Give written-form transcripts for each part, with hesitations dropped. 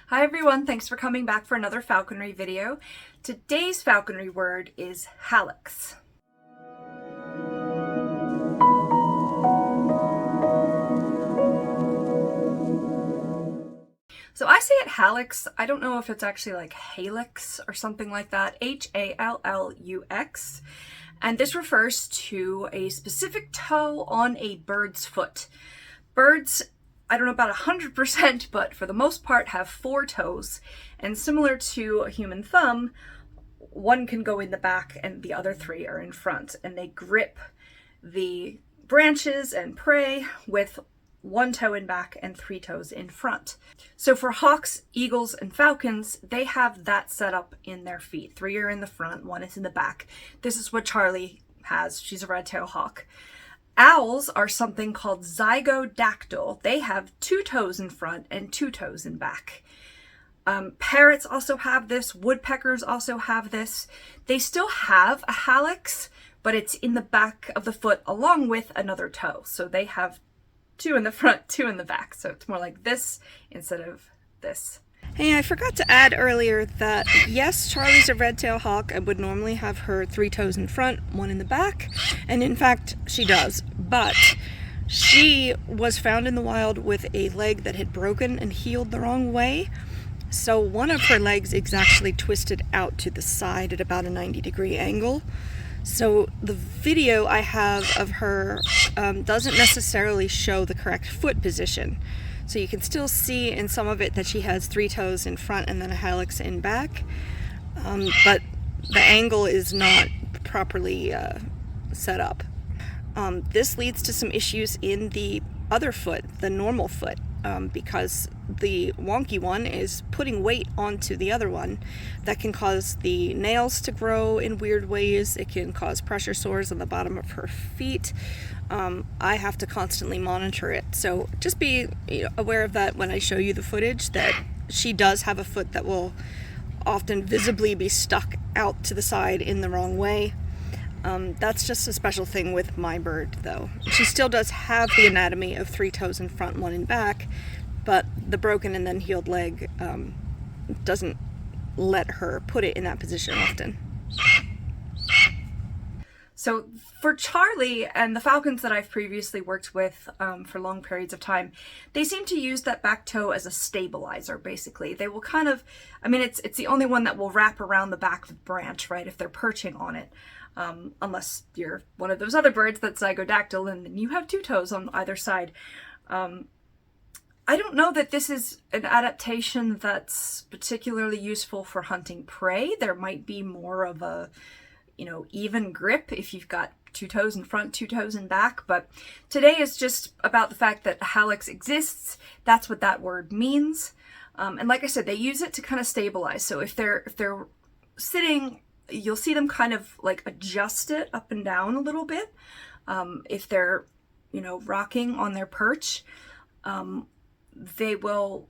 Hi everyone, thanks for coming back for another falconry video. Today's falconry word is hallux. So I say it hallux. I don't know if it's actually like Hallux or something like that. Hallux. And this refers to a specific toe on a bird's foot. Birds, I don't know about 100%, but for the most part have 4 toes. And similar to a human thumb, one can go in the back and the other 3 are in front. And they grip the branches and prey with 1 toe in back and 3 toes in front. So for hawks, eagles, and falcons, they have that set up in their feet. 3 are in the front, 1 is in the back. This is what Charlie has. She's a red-tailed hawk. Owls are something called zygodactyl. They have 2 toes in front and 2 toes in back. Parrots also have this. Woodpeckers also have this. They still have a hallux, but it's in the back of the foot along with another toe. So they have 2 in the front, 2 in the back. So it's more like this instead of this. Hey, I forgot to add earlier that yes, Charlie's a red-tailed hawk and would normally have her 3 toes in front, 1 in the back. And in fact, she does. But she was found in the wild with a leg that had broken and healed the wrong way. So one of her legs is actually twisted out to the side at about a 90-degree angle. So the video I have of her doesn't necessarily show the correct foot position. So you can still see in some of it that she has 3 toes in front and then a hallux in back. But the angle is not properly set up. This leads to some issues in the other foot, the normal foot, because the wonky one is putting weight onto the other one. That can cause the nails to grow in weird ways. It can cause pressure sores on the bottom of her feet. I have to constantly monitor it. So just be aware of that when I show you the footage, that she does have a foot that will often visibly be stuck out to the side in the wrong way. That's just a special thing with my bird, though. She still does have the anatomy of 3 toes in front, 1 in back, but the broken and then healed leg doesn't let her put it in that position often. So for Charlie and the falcons that I've previously worked with for long periods of time, they seem to use that back toe as a stabilizer, basically. They will kind of, I mean, it's the only one that will wrap around the back of the branch, right, if they're perching on it. Unless you're one of those other birds that's zygodactyl and then you have 2 toes on either side. I don't know that this is an adaptation that's particularly useful for hunting prey. There might be more of a, even grip if you've got 2 toes in front, 2 toes in back. But today is just about the fact that hallux exists. That's what that word means. And like I said, they use it to kind of stabilize. So if they're sitting, you'll see them kind of like adjust it up and down a little bit. If they're, rocking on their perch, they will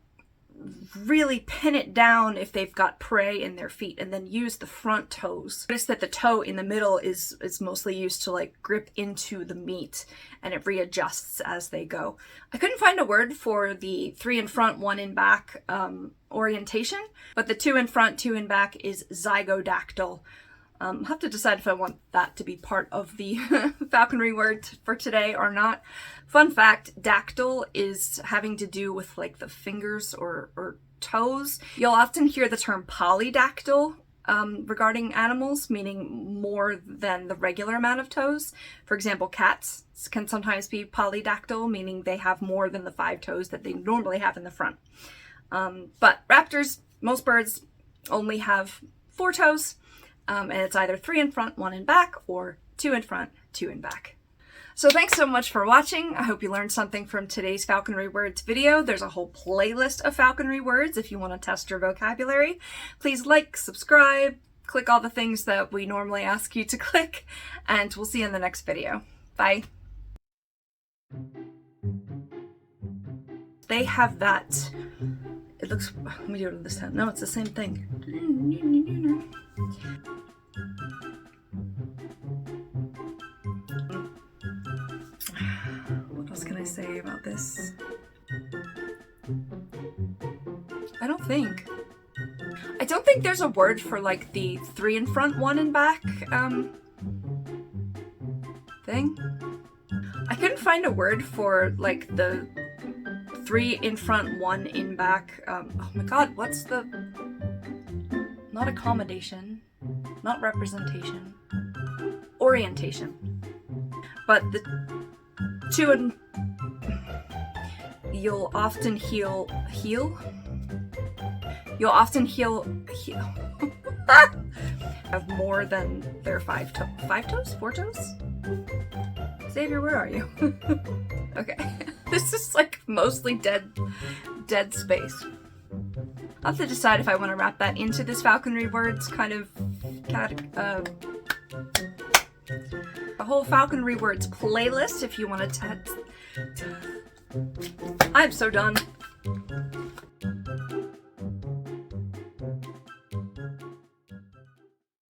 really pin it down if they've got prey in their feet and then use the front toes. Notice that the toe in the middle is mostly used to like grip into the meat and it readjusts as they go. I couldn't find a word for the 3 in front, 1 in back orientation, but the 2 in front, 2 in back is zygodactyl. I'll have to decide if I want that to be part of the falconry word for today or not. Fun fact, dactyl is having to do with like the fingers or toes. You'll often hear the term polydactyl regarding animals, meaning more than the regular amount of toes. For example, cats can sometimes be polydactyl, meaning they have more than the 5 toes that they normally have in the front. But raptors, most birds only have 4 toes. And it's either 3 in front, 1 in back, or 2 in front, 2 in back. So thanks so much for watching. I hope you learned something from today's Falconry Words video. There's a whole playlist of falconry words if you want to test your vocabulary. Please like, subscribe, click all the things that we normally ask you to click, and we'll see you in the next video. Bye. They have that. It looks, let me do it this time. No, it's the same thing. What else can I say about this? I don't think. I don't think there's a word for like the 3 in front, 1 in back thing. I couldn't find a word for like the 3 in front, 1 in back. Oh my god, what's the... Not accommodation, not representation, orientation. But the 2 and... You'll often heal? You'll often heal have more than their 5 toes? 4 toes? Xavier, where are you? Okay. This is like mostly dead space. I'll have to decide if I want to wrap that into this Falconry Words kind of a whole Falconry Words playlist if you want to I'm so done.